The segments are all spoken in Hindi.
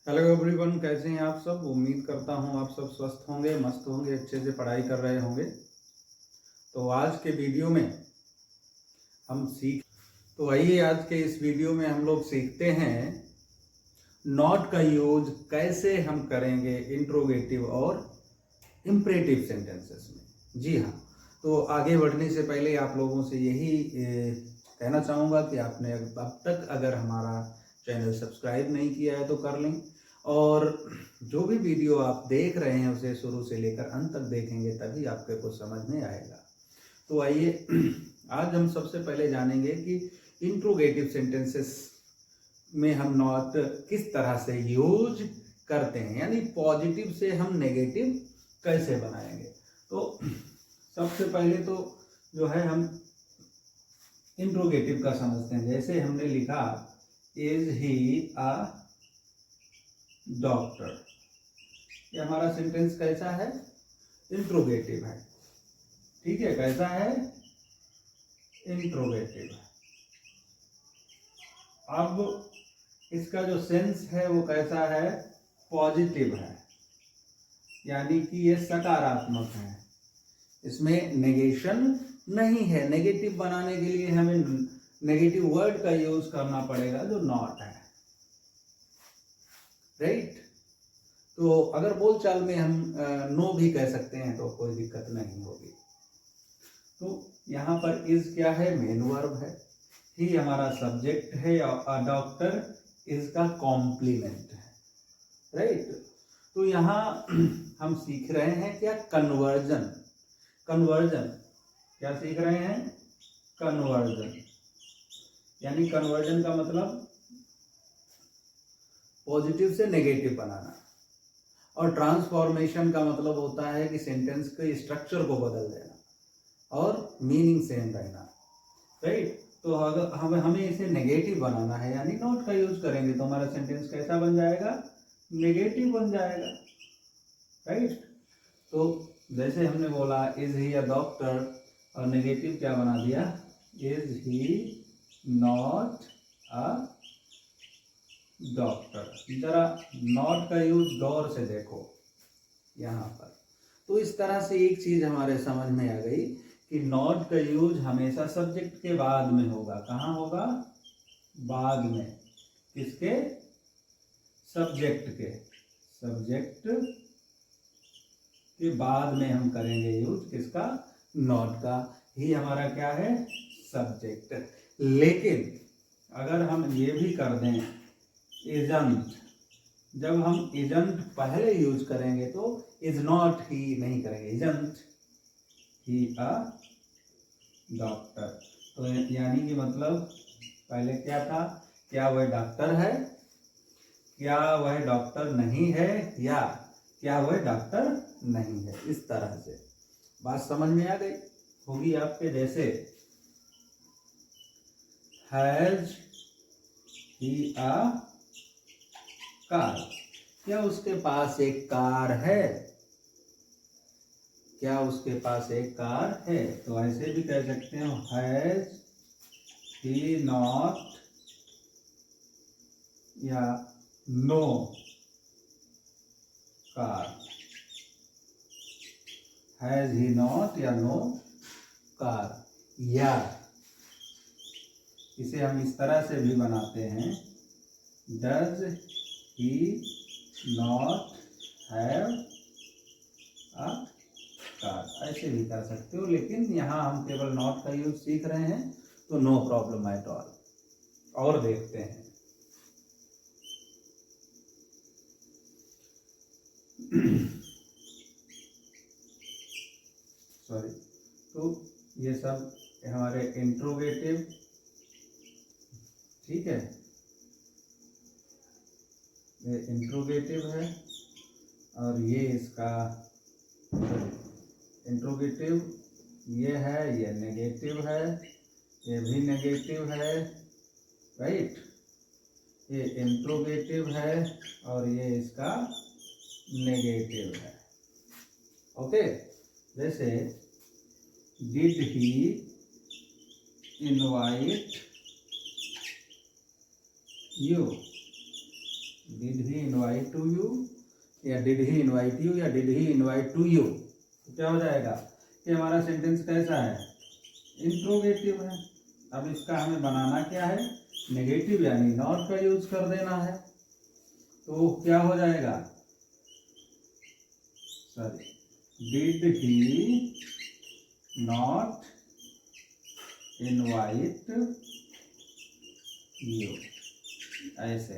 हेलो एवरीवन, कैसे हैं आप सब। उम्मीद करता हूं आप सब स्वस्थ होंगे, मस्त होंगे, अच्छे से पढ़ाई कर रहे होंगे। तो आज के वीडियो में हम सीख तो आइए आज के इस वीडियो में हम लोग सीखते हैं नॉट का यूज कैसे हम करेंगे इंट्रोगेटिव और इम्परेटिव सेंटेंसेस में। जी हाँ, तो आगे बढ़ने से पहले आप लोगों से यही कहना चाहूँगा कि आपने अब तक अगर हमारा चैनल सब्सक्राइब नहीं किया है तो कर लें, और जो भी वीडियो आप देख रहे हैं उसे शुरू से लेकर अंत तक देखेंगे, तभी आपके को समझ में आएगा। तो आइए आज हम सबसे पहले जानेंगे कि इंट्रोगेटिव सेंटेंसेस में हम नॉट किस तरह से यूज करते हैं, यानी पॉजिटिव से हम नेगेटिव कैसे बनाएंगे। तो सबसे पहले तो जो है हम इंट्रोगेटिव का समझते हैं। जैसे हमने लिखा इज ही अ डॉक्टर, ये हमारा सेंटेंस कैसा है, इंट्रोगेटिव है। ठीक है, कैसा है, इंट्रोगेटिव है। अब इसका जो सेंस है वो कैसा है, पॉजिटिव है, यानी कि ये सकारात्मक है, इसमें नेगेशन नहीं है। नेगेटिव बनाने के लिए हमें नेगेटिव वर्ड का यूज करना पड़ेगा जो नॉट है, राइट। तो अगर बोलचाल में हम नो भी कह सकते हैं तो कोई दिक्कत नहीं होगी। तो यहाँ पर इज क्या है, मेन वर्ब है, ही हमारा सब्जेक्ट है, और डॉक्टर इज का कॉम्प्लीमेंट है, राइट। तो यहाँ हम सीख रहे हैं क्या, कन्वर्जन। कन्वर्जन क्या सीख रहे हैं, कन्वर्जन, यानी कन्वर्जन का मतलब पॉजिटिव से नेगेटिव बनाना, और ट्रांसफॉर्मेशन का मतलब होता है कि सेंटेंस के स्ट्रक्चर को बदल देना और मीनिंग सेम रहना, राइट। तो अगर हमें इसे नेगेटिव बनाना है, यानी नॉट का यूज करेंगे, तो हमारा सेंटेंस कैसा बन जाएगा, नेगेटिव बन जाएगा, राइट। तो जैसे हमने बोला इज ही अ डॉक्टर, और नेगेटिव क्या बना दिया, is he not a doctor. जरा नॉट का यूज गौर से देखो यहाँ पर। तो इस तरह से एक चीज हमारे समझ में आ गई कि नॉट का यूज हमेशा सब्जेक्ट के बाद में होगा। कहाँ होगा, बाद में, किसके, सब्जेक्ट के, सब्जेक्ट के बाद में हम करेंगे यूज किसका, नॉट का। ही हमारा क्या है, सब्जेक्ट। लेकिन अगर हम ये भी कर दें इजंट, जब हम इजंट पहले यूज करेंगे तो इज नॉट ही नहीं करेंगे, इजंट ही अ डॉक्टर। तो यानी कि मतलब पहले क्या था, क्या वह डॉक्टर है, क्या वह डॉक्टर नहीं है, या क्या वह डॉक्टर नहीं है। इस तरह से बात समझ में आ गई होगी आपके। जैसे हैज ही अ कार, क्या उसके पास एक कार है, क्या उसके पास एक कार है। तो ऐसे भी कह सकते हो, हैज ही नॉट या no car, has he not या नो कार। या इसे हम इस तरह से भी बनाते हैं, does he not have a car, ऐसे भी कर सकते हो। लेकिन यहाँ हम केवल नॉट का यूज सीख रहे हैं, तो नो प्रॉब्लम एट ऑल। और देखते हैं सॉरी। तो ये सब हमारे इंट्रोगेटिव, ठीक है, ये इंट्रोगेटिव है, और ये इसका इंट्रोगेटिव ये है, ये नेगेटिव है, ये भी नेगेटिव है, राइट। ये इंट्रोगेटिव है और ये इसका नेगेटिव है, ओके। जैसे did he invite you, did he invite to you, या डिड ही इनवाइट यू, या did he invite to you. तो क्या हो जाएगा कि हमारा सेंटेंस कैसा है, इंट्रोगेटिव है। अब इसका हमें बनाना क्या है, नेगेटिव, यानी नॉट का यूज कर देना है। तो क्या हो जाएगा, sorry, did he not invite you, ऐसे।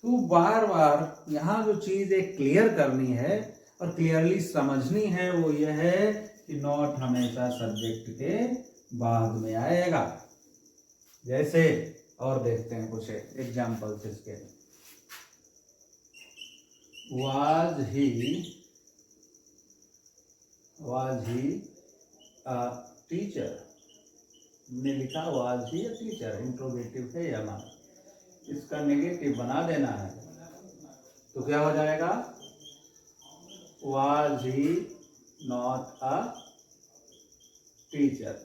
तो बार बार यहाँ जो चीज एक क्लियर करनी है और क्लियरली समझनी है वो यह है कि नॉट हमेशा सब्जेक्ट के बाद में आएगा। जैसे और देखते हैं कुछ एग्जाम्पल्स इसके। वाज ही अ टीचर, ने लिखा was he a teacher, interrogative है या ना, इसका नेगेटिव बना देना है। तो क्या हो जाएगा, was he not a teacher,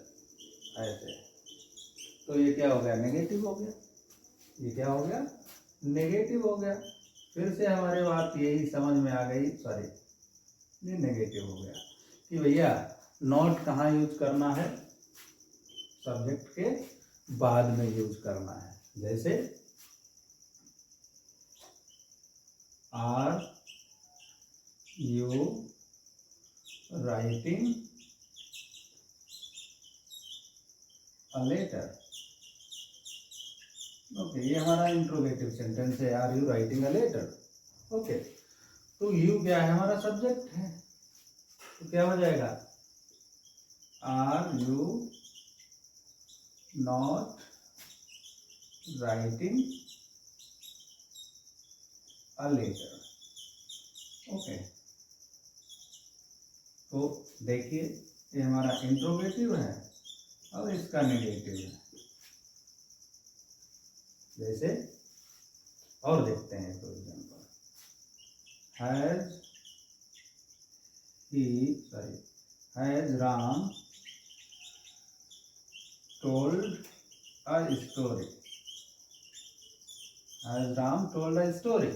ऐसे। तो ये क्या हो गया, नेगेटिव हो गया। ये क्या हो गया, नेगेटिव हो गया। फिर से हमारे बात यही समझ में आ गई, सॉरी, ये नेगेटिव हो गया कि भैया नॉट कहाँ यूज करना है, सब्जेक्ट के बाद में यूज करना है। जैसे are you writing a letter, okay, ये हमारा इंट्रोगेटिव सेंटेंस है, are you writing a letter, okay. तो यू क्या है, हमारा सब्जेक्ट है। तो क्या हो जाएगा, are you not writing a letter, okay. तो देखिए ये हमारा इंट्रोगेटिव है और इसका नेगेटिव है। जैसे और देखते हैं for example, has Ram told a story, has Ram told a story.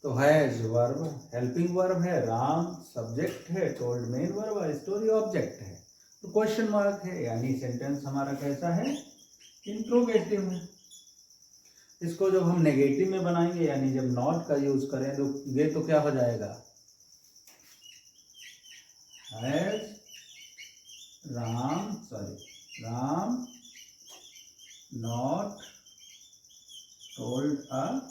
तो हैज वर्ब, हेल्पिंग वर्ब है, राम सब्जेक्ट है, टोल्ड मेन वर्ब और स्टोरी ऑब्जेक्ट है। तो क्वेश्चन मार्क है, यानी सेंटेंस हमारा कैसा है, इंट्रोगेटिव है। इसको जब हम नेगेटिव में बनाएंगे, यानी जब नॉट का यूज करेंगे तो क्या हो जाएगा, has Ram not told a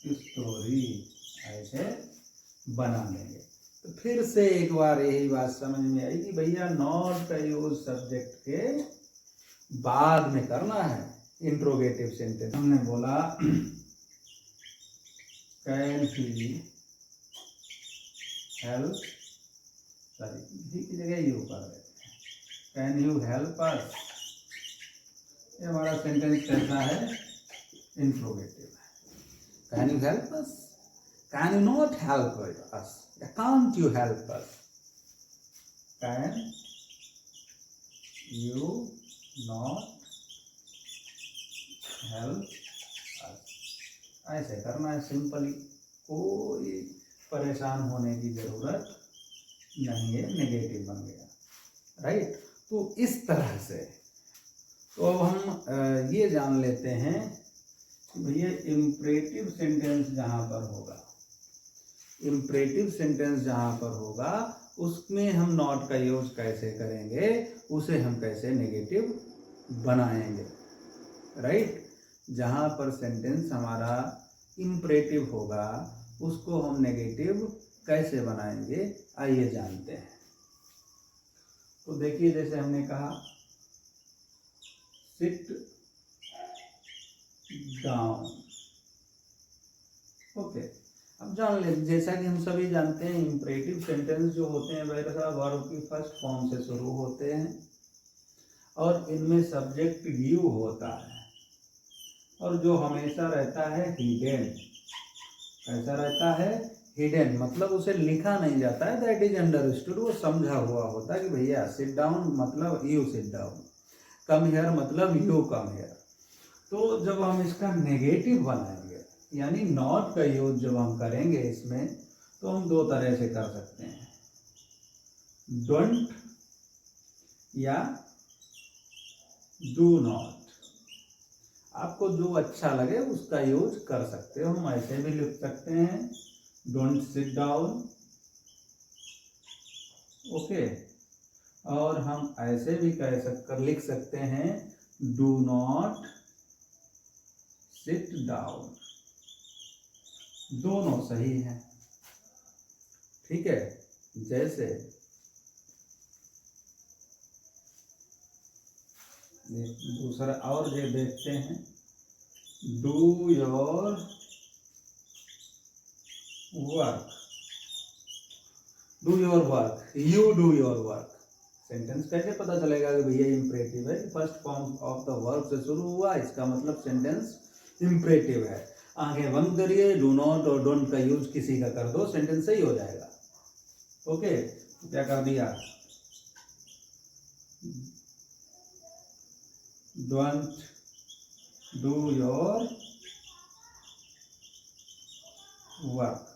story, ऐसे बना लेंगे। तो फिर से एक बार यही बात समझ में आई कि भैया नॉट का यूज सब्जेक्ट के बाद में करना है। इंट्रोगेटिव सेंटेंस हमने बोला कैन ही हेल्प, सॉरी ही की जगह यू कर देते हैं, कैन यू हेल्प अस। ये हमारा सेंटेंस कैसा है, इंट्रोगेटिव है। Can you help us, can you not help us, या can't you help us, can you not help us, ऐसे करना है सिंपली, कोई परेशान होने की जरूरत नहीं है। नेगेटिव बन गया, राइट। तो इस तरह से तो अब हम ये जान लेते हैं कि भैया इम्परेटिव सेंटेंस जहाँ पर होगा, इम्परेटिव सेंटेंस जहाँ पर होगा उसमें हम नॉट का यूज कैसे करेंगे, उसे हम कैसे नेगेटिव बनाएंगे, राइट। जहाँ पर सेंटेंस हमारा इम्परेटिव होगा उसको हम नेगेटिव कैसे बनाएंगे, आइए जानते हैं। तो देखिए जैसे हमने कहा सिट डाउन, ओके। अब जान ले, जैसा कि हम सभी जानते हैं इम्परेटिव सेंटेंस जो होते हैं वह वर्ब की फर्स्ट फॉर्म से शुरू होते हैं और इनमें सब्जेक्ट यू होता है और जो हमेशा रहता है हिडन। कैसा रहता है, हिडन, मतलब उसे लिखा नहीं जाता है, दैट इज अंडरस्टूड, वो समझा हुआ होता है कि भैया सिट डाउन मतलब you sit down, come here मतलब यू कम हियर। तो जब हम इसका नेगेटिव बनाएंगे, यानी नॉट का यूज जब हम करेंगे इसमें तो हम दो तरह से कर सकते हैं, डोंट या डू नॉट। आपको जो अच्छा लगे उसका यूज कर सकते हो। हम ऐसे भी लिख सकते हैं, डोंट सिट डाउन, ओके। और हम ऐसे भी लिख सकते हैं, डू नॉट सिट डाउन। दोनों सही है, ठीक है। जैसे दूसरा और ये देखते हैं, do your work, do your work, you do your work. Sentence कैसे पता चलेगा कि भैया इंपरेटिव है? First form of the verb से शुरू हुआ, इसका मतलब सेंटेंस इंपरेटिव है। आंखें बंद करिए, डू नॉट और डोंट का यूज किसी का कर दो, सेंटेंस सही हो जाएगा। ओके, तो क्या कर दिया, don't do your work,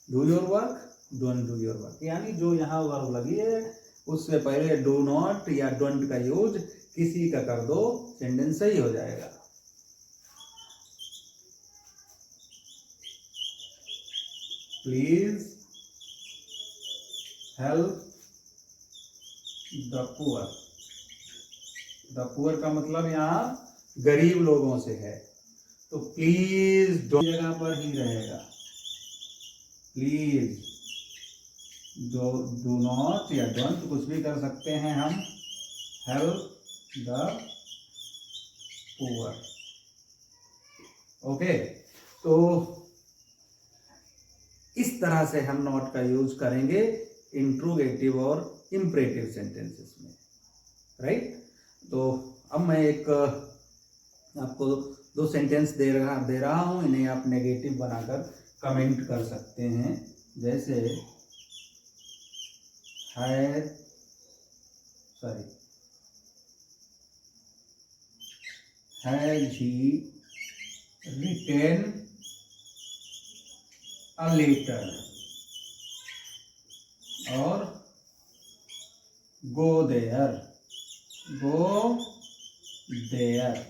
do your work, don't do your work. यानी जो यहाँ वर्ब लगी है उससे पहले डू नॉट या डोंट का यूज किसी का कर दो, सेंटेंस सही हो जाएगा। Please help the poor. The poor का मतलब यहाँ गरीब लोगों से है, तो प्लीज दो जगह पर ही रहेगा। प्लीज डू नॉट या डोंट कुछ भी कर सकते हैं हम, हेल्प द पुअर। ओके, तो इस तरह से हम नॉट का यूज करेंगे इंट्रोगेटिव और इंपरेटिव सेंटेंसेस में, राइट। तो अब मैं एक आपको दो सेंटेंस दे रहा हूं, इन्हें आप नेगेटिव बनाकर कमेंट कर सकते हैं। जैसे has he written a letter, और गो देयर, गो देयर।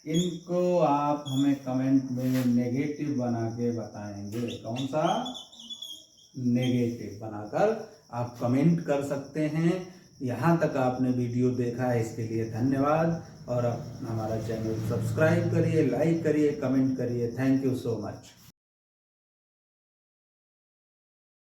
इनको आप हमें कमेंट में नेगेटिव बना के बताएंगे। कौन सा? नेगेटिव बनाकर आप कमेंट कर सकते हैं। यहाँ तक आपने वीडियो देखा है, इसके लिए धन्यवाद। और आप हमारा चैनल सब्सक्राइब करिए, लाइक करिए, कमेंट करिए। Thank you so much.